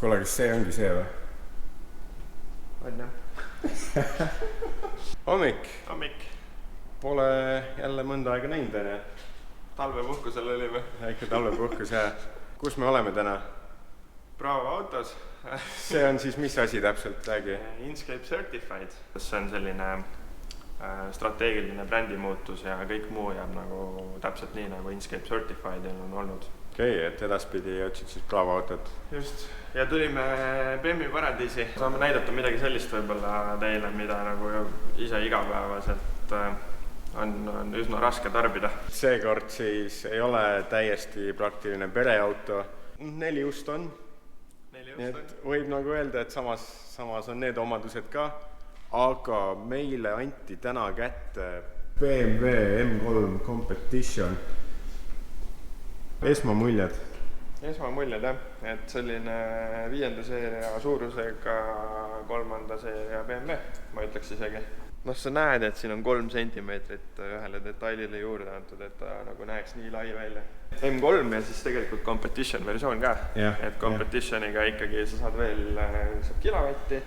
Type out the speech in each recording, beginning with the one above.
Kuule, kas see ongi see või? On jah. Hommik. Pole jälle mõnda aega näinud, on ju? Talvepuhkusel oli või? Väike talvepuhkus, jah. Kus me oleme täna? Bravo autos. See on siis mis asi täpselt, räägi? Inkscape Certified. See on selline strateegiline brändimuutus ja kõik muu jääb nagu täpselt nii, nagu Inkscape Certifiedil on olnud. Okei, et edaspidi otsid siis Bravo autot. Just. Ja tulime Bemmi paradiisi. Saame näidata midagi sellist võib-olla teile, mida nagu ise igapäevaselt on üsna raske tarbida. Seekord siis ei ole täiesti praktiline pereauto. 4 ust on. Nii et võib nagu öelda, et samas on need omadused ka. Aga meile anti täna kätte BMW M3 Competition. Esmamuljed, jah, et selline 5. seeria suurusega 3. seeria BMW, ma ütleks isegi. Sa näed, et siin on 3 sentimeetrit ühele detailile juurde antud, et ta nagu näeks nii lai välja. M3 ja siis tegelikult Competition versioon ka, et Competitioniga ikkagi sa saad veel kilovatti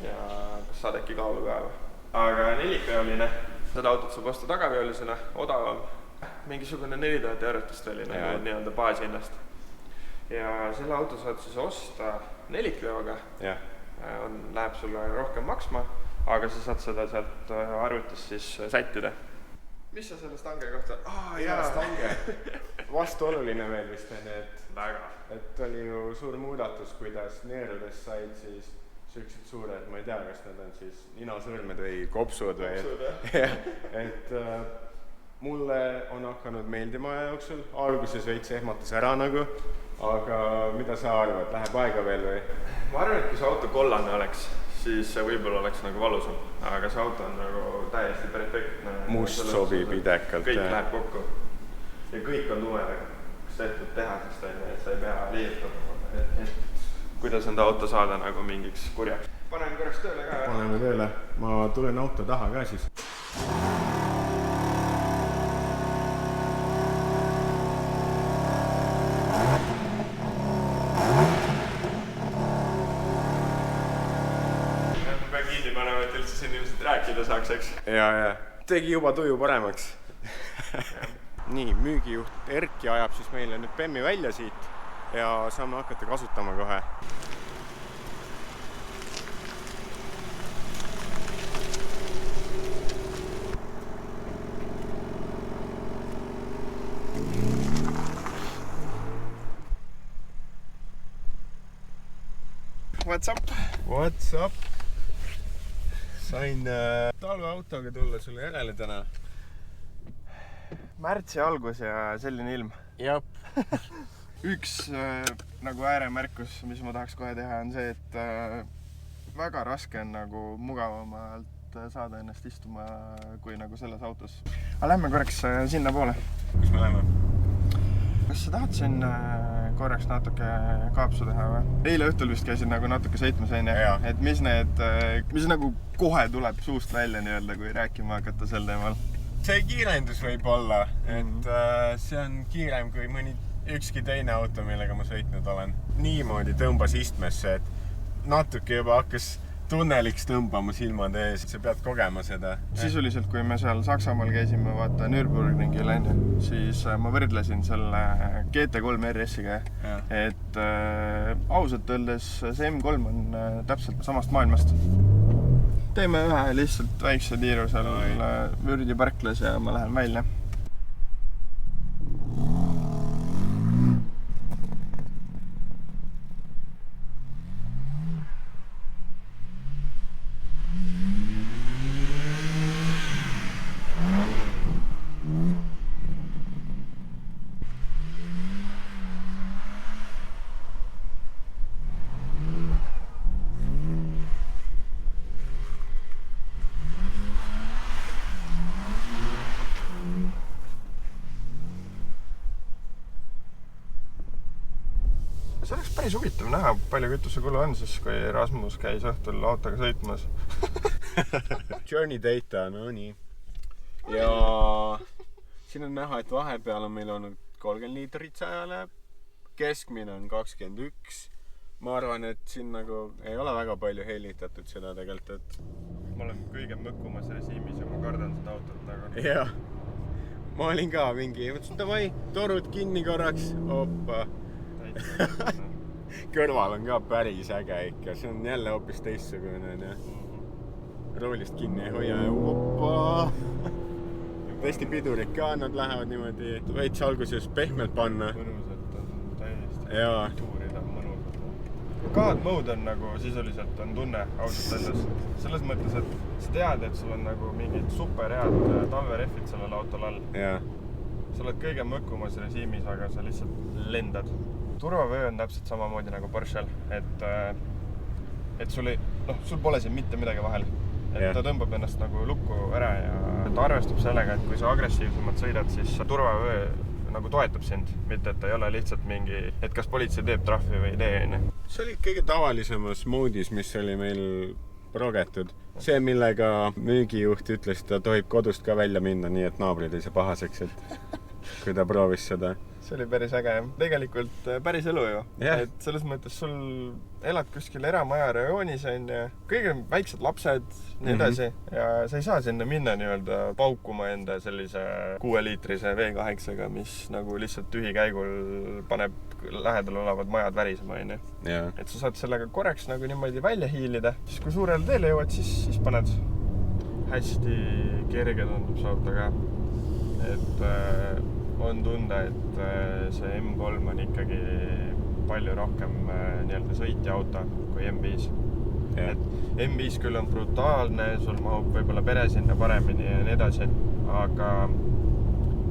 ja kas saad äkki kaalu ka. Aga 4-veoline, seda autot saab osta tagaveolisena, odavam. Mingisugune 4000 eurotist oli nagu nii-öelda baasinnast. Ja selle auto saad siis osta 4-veoga, läheb sulle rohkem maksma, aga sa saad seda sealt arvutist siis sättida. Mis sa selle stange kohta? Stange. Vastuoluline veel vist on, väga. Et oli ju suur muudatus, kuidas neerudes said siis sellised suured, ma ei tea, kas need on siis ninasõrmed või kopsud või. Et mulle on hakanud meeldima aja jooksul, alguses veits ehmatas ära nagu, aga mida sa arvad, läheb aega veel või? Ma arvan, et kui see auto kollane oleks, siis see võib-olla oleks nagu valusam, aga see auto on nagu täiesti perfektne. Must sobib idekalt. Kõik läheb kokku ja kõik on tumedega, kas tehtud tehasest on, et sa ei pea liitama, et kuidas enda auto saada nagu mingiks kurjaks. Paneme korraks tööle ka. Paneme tööle, ma tulen auto taha ka siis. Rääkida saaks, eks? Ja. Tegi juba tuju paremaks. Nii, müügijuht Erki ajab siis meile nüüd Bemmi välja siit ja saame hakata kasutama kohe. What's up? Sain talveautoga tulla sulle järele täna. Märtsi algus ja selline ilm. Jap. Üks nagu ääremärkus, mis ma tahaks kohe teha, on see, et väga raske on nagu mugavamalt saada ennast istuma kui nagu selles autos. Aga lähme korraks sinna poole. Kus me läheme? Kas sa tahad siin korraks natuke kaapsu teha või? Eile õhtul vist käisid nagu natuke sõitmas, et mis nagu kohe tuleb suust välja nii-öelda, kui rääkima hakata sel teemal? See kiirendus võib olla, et see on kiirem kui mõni ükski teine auto, millega ma sõitnud olen. Niimoodi tõmbas istmesse, et natuke juba hakkas tunneliks tõmbama silmade ees, sa pead kogema seda. Sisuliselt, kui me seal Saksamaal käisime, vaata Nürburgringil, siis ma võrdlesin selle GT3 RS-iga, et ausalt öeldes see M3 on täpselt samast maailmast. Teeme ühe lihtsalt väikse tiiru seal Vürdi parklas ja ma lähen välja. See oleks päris huvitav näha, palju kütusekulu on siis, kui Rasmus käis õhtul autoga sõitmas. Journey data, no nii. Ja siin on näha, et vahepeal on meil olnud 30 liitrit sajale, keskmine on 21. ma arvan, et siin nagu ei ole väga palju helitatud seda tegelikult, et ma olen kõige mõkkumas režiimis ja ma kardan seda autot nagu. jah, ma olin ka mingi, mõtlesin, davai, torud kinni korraks, oppa. Kõrval on ka päris äge ikka, see on jälle hoopis teistsugune, roolist kinni ei hoia ja oppa. Tõesti pidurid ka, nad lähevad niimoodi veits alguses pehmelt panna. Mõnusalt on täiesti Jaa. tuurida mõnusalt. God mode on nagu sisuliselt on tunne autot endas. Selles mõttes, et sa tead, et sul on nagu mingid superhead talverehvid sellel autol all. Jaa. Sa oled kõige mõkkumas režiimis, aga sa lihtsalt lendad. Turvavöö on täpselt samamoodi nagu Porschel, et sul pole siin mitte midagi vahel. Et ta tõmbab ennast nagu lukku ära ja ta arvestab sellega, et kui sa agressiivsemalt sõidad, siis turvavöö nagu toetab sind, mitte et ta ei ole lihtsalt mingi, et kas politsei teeb trahvi või ei tee. See oli kõige tavalisemas moodis, mis oli meil progetud. See, millega müügijuht ütles, et ta tohib kodust ka välja minna, nii et naabrid ei saa pahaseks, et kui ta proovis seda. See oli päris äge. Tegelikult päris elu ju. Yeah. Et selles mõttes sul elad kuskil eramaja rajoonis on ja kõige väiksed lapsed, nii edasi. Ja sa ei saa sinna minna nii-öelda paukuma enda sellise 6-liitrise V8-ga, mis nagu lihtsalt tühikäigul paneb lähedal olevad majad värisema. Yeah. Et sa saad sellega korraks nagu niimoodi välja hiilida. Siis kui suurele teele jõuad, siis paned hästi kerge tundub see auto ka. Et on tunda, et see M3 on ikkagi palju rohkem nii-öelda sõitja auto kui M5. Yeah. Et M5 küll on brutaalne, sul mahub võib-olla pere sinna paremini ja nii edasi, aga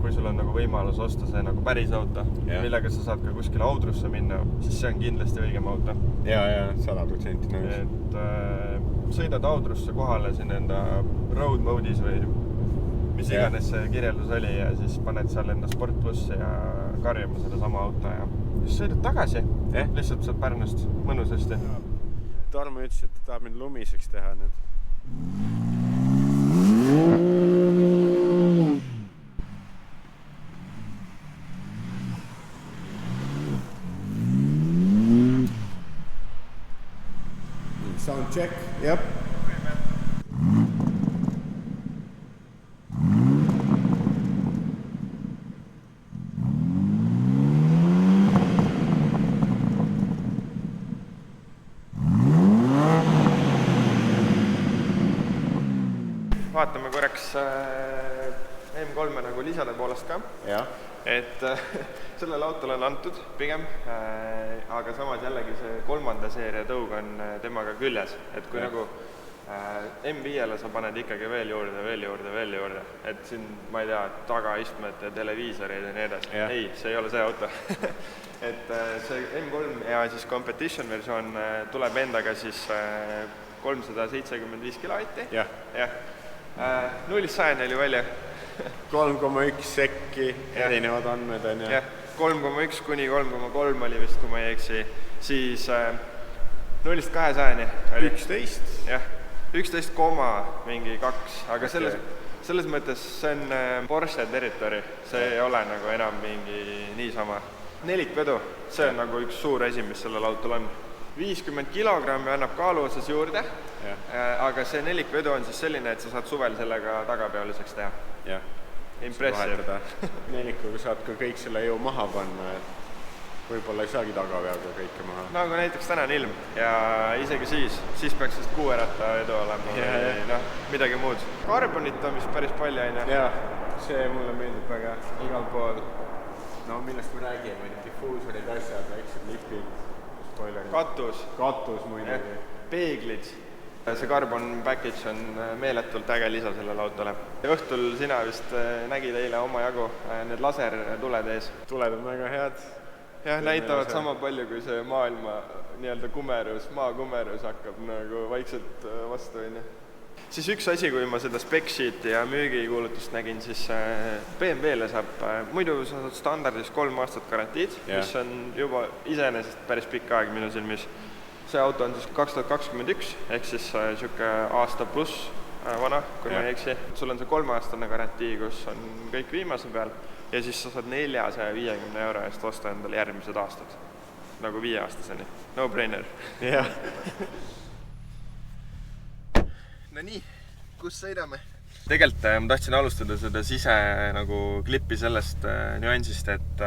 kui sul on nagu võimalus osta see nagu päris auto, millega sa saad ka kuskile Audrusse minna, siis see on kindlasti õigem auto. Jaa, 100% nõus. Et sõidad Audrusse kohale siin enda road mode'is või mis iganes see kirjeldus oli ja siis paned seal enda Sport Plus ja karjama seda sama auto ja siis sõidad tagasi. Lihtsalt saad Pärnust mõnusasti. Tarmo ütles, et ta tahab mind lumiseks teha nüüd. Sound check. Jep. Vaatame korraks M3 nagu lisade poolest ka. Ja. Et sellel autol on antud pigem, aga samas jällegi see 3. seeria tõug on temaga küljes. Et kui nagu M5-le sa paned ikkagi veel juurde. Et siin, ma ei tea, tagaistmed ja televiisorid ja nii edasi. Ei, see ei ole see auto. Et see M3 ja siis competition versioon tuleb endaga siis 375 kilovatti. Jah. 0-100 oli välja. 3,1 sekki, erinevad andmed on ja. 3,1 kuni 3,3 oli vist, kui ma ei eksi. Siis 0-200 oli. 11. Jah, 11, mingi 2, aga selles mõttes see on Porsche territory. See ei ole nagu enam mingi niisama. Nelikvedu, see on nagu üks suur asi, mis sellel autol on. 50 kilogrammi annab kaalu osas juurde, aga see nelikvedu on siis selline, et sa saad suvel sellega tagapealiseks teha. Jah. Impressive. Nelikuga saad ka kõik selle jõu maha panna, et võib-olla ei saagi tagapeaga kõike maha. Nagu näiteks täna on ilm ja isegi siis peaks vist 6-ratta edu olema või midagi muud. Carbonit on vist päris palju, on. Jah, see mulle meeldib väga igal pool. No millest me räägime, diffuusorid, asjad, väiksed lipid. Katus muidugi. Peeglid. See carbon package on meeletult äge lisa sellele autole. Õhtul sina vist nägid eile oma jagu need lasertuled ees. Tuled on väga head. Jah, näitavad sama palju, kui see maailma nii-öelda kumerus, maakumerus hakkab nagu vaikselt vastu. Siis üks asi, kui ma seda spec sheet'i ja müügikuulutust nägin, siis BMW-le saab, muidu sa saad standardis 3 aastat garantiid, mis on juba iseenesest päris pikk aeg minu silmis. See auto on siis 2021, ehk siis siuke aasta pluss vana, kui ma ei eksi. Sul on see 3-aastane garantii, kus on kõik viimase peal ja siis sa saad 450 € eest osta endale järgmised aastad. nagu 5-aastaseni. No brainer. jah. No nii, kus sõidame? Tegelikult ma tahtsin alustada seda sise nagu klippi sellest nüansist, et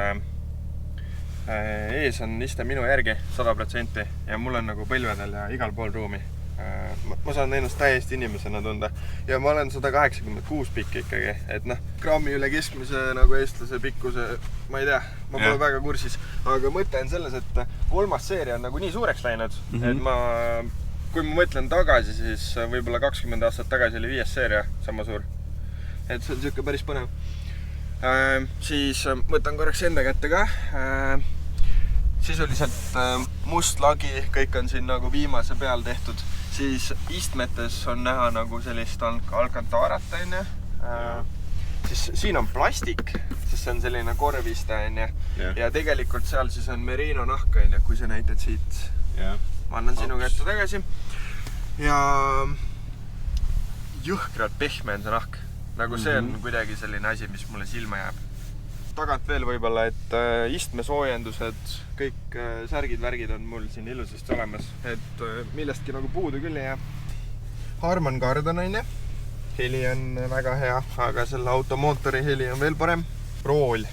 ees on iste minu järgi 100% ja mul on nagu põlvedel ja igal pool ruumi. Ma saan ennast täiesti inimesena tunda ja ma olen 186 pikk ikkagi, et grammi üle keskmise nagu eestlase pikkuse, ma ei tea, ma pole väga kursis, aga mõte on selles, et 3. seeria on nagu nii suureks läinud, et kui ma mõtlen tagasi, siis võib-olla 20 aastat tagasi oli 5. seeria sama suur. Et see on siuke päris põnev. Siis võtan korraks enda kätte ka. Sisuliselt must lagi, kõik on siin nagu viimase peal tehtud. Siis istmetes on näha nagu sellist alcantaarat, onju. Siis siin on plastik, sest see on selline korviste, onju. Ja tegelikult seal siis on merino nahk, onju, kui sa näitad siit. Ma annan sinu kätte tagasi. Ja jõhkralt pehme on see nahk. Nagu see on kuidagi selline asi, mis mulle silma jääb. Tagant veel võib-olla, et istmesoojendused, kõik särgid, värgid on mul siin ilusasti olemas. Et millestki nagu puudu küll ei jää. Harman Kardon on, heli on väga hea, aga selle automootori heli on veel parem. Rool,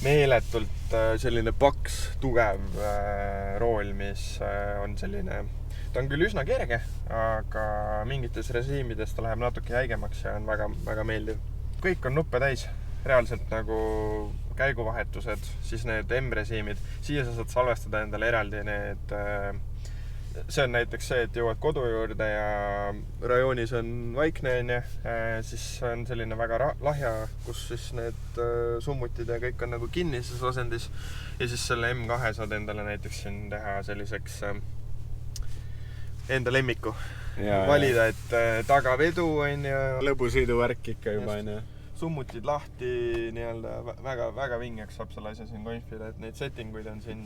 meeletult selline paks, tugev rool, mis on selline, ta on küll üsna kerge, aga mingites režiimides ta läheb natuke jäigemaks ja on väga, väga meeldiv. Kõik on nuppe täis, reaalselt nagu käiguvahetused, siis need M-režiimid, siia sa saad salvestada endale eraldi need, see on näiteks see, et jõuad kodu juurde ja rajoonis on vaikne, siis on selline väga lahja, kus siis need summutid ja kõik on nagu kinnises asendis ja siis selle M2 saad endale näiteks siin teha selliseks enda lemmiku. Valida, et tagavedu on ja lõbusõiduvärk ikka juba on ja summutid lahti, väga, väga vingeks saab selle asja siin konfida, et neid settinguid on siin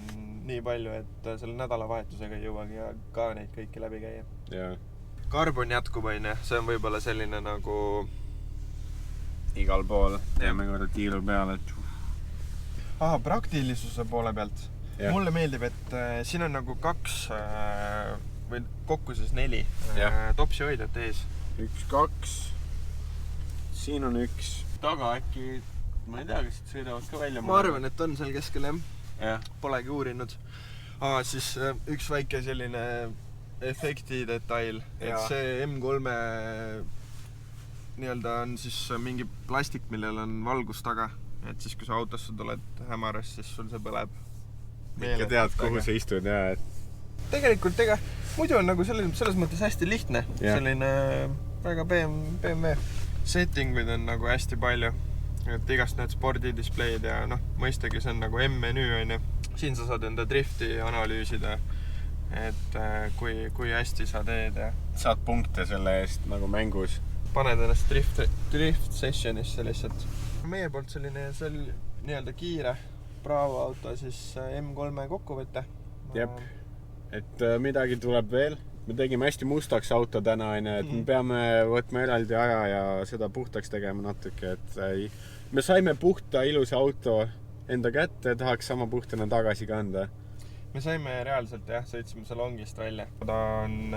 nii palju, et selle nädalavahetusega ei jõuagi ka neid kõiki läbi käia. Carbon jätkub, see on võib-olla selline nagu igal pool, teeme korda tiiru peale, et praktilisuse poole pealt. Mulle meeldib, et siin on nagu 2 või kokku siis 4 topsihoidjat ees. 1, 2 siin on 1 taga äkki, ma ei tea, kas siit sõidavad ka välja. Ma arvan, et on seal keskel polegi uurinud. Siis üks väike selline efekti detail, et see M3 on siis mingi plastik, millel on valgus taga, et siis kui sa autosse tuled hämaras, siis sul see põleb. Ikka tead, kuhu sa istud ja et tegelikult muidu on nagu selles mõttes hästi lihtne, selline väga BMW. Settinguid on nagu hästi palju, et igast need spordidispleid ja mõistagi see on nagu M-menüü on ja siin sa saad enda drifti analüüsida, et kui hästi sa teed ja saad punkte selle eest nagu mängus. Paned ennast drift sessionisse lihtsalt. Meie poolt selline nii-öelda kiire Bravo auto, siis M3 kokkuvõtte. Jep, et midagi tuleb veel. Me tegime hästi mustaks auto täna, et me peame võtma eraldi aja ja seda puhtaks tegema natuke, et me saime puhta ilusa auto enda kätte, tahaks sama puhtana tagasi kanda. Me saime reaalselt, sõitsime salongist välja. Ta on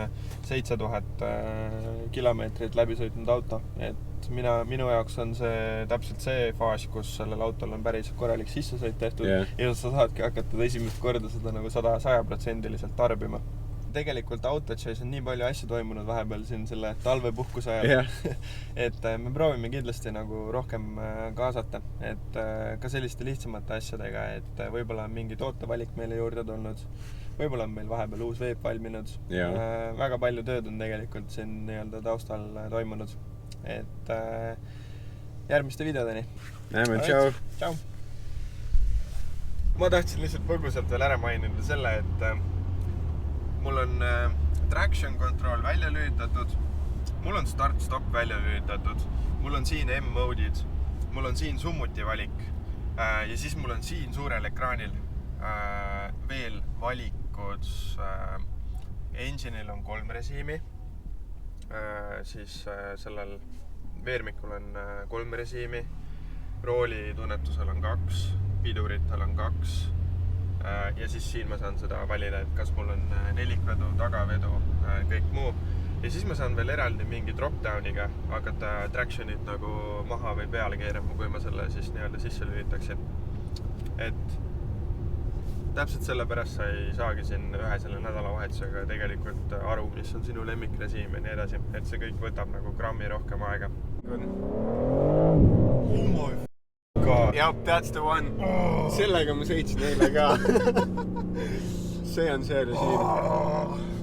7000 kilomeetrit läbi sõitnud auto, et minu jaoks on see täpselt see faas, kus sellel autol on päris korralik sissesõit tehtud ja sa saadki hakata esimest korda seda nagu 100% tarbima. Tegelikult Autochase on nii palju asju toimunud vahepeal siin selle talvepuhkuse ajal, et me proovime kindlasti nagu rohkem kaasata, et ka selliste lihtsamate asjadega, et võib-olla on mingi tootevalik meile juurde tulnud, võib-olla on meil vahepeal uus veep valminud, väga palju tööd on tegelikult siin nii-öelda taustal toimunud, et järgmiste videodeni. Näeme, tšau! Tšau! Ma tahtsin lihtsalt põgusalt veel ära mainida selle, et mul on traction control välja lülitatud, mul on start-stop välja lülitatud, mul on siin M-mode'id, mul on siin summuti valik ja siis mul on siin suurel ekraanil veel valikud. Engine'il on 3 režiimi, siis sellel veermikul on 3 režiimi, rooli tunnetusel on 2, piduritel on 2, ja siis siin ma saan seda valida, et kas mul on nelikvedu, tagavedu, kõik muu. Ja siis ma saan veel eraldi mingi drop-downiga hakata tractionit nagu maha või peale keerama, kui ma selle siis nii-öelda sisse lülitaksin. Et täpselt sellepärast sa ei saagi siin ühe selle nädalavahetusega tegelikult aru, mis on sinu lemmikrežiim ja nii edasi. Et see kõik võtab nagu grammi rohkem aega. Oh my god. Yep, that's the one. Sellega ma sõitsin eile ka. See on see režiim.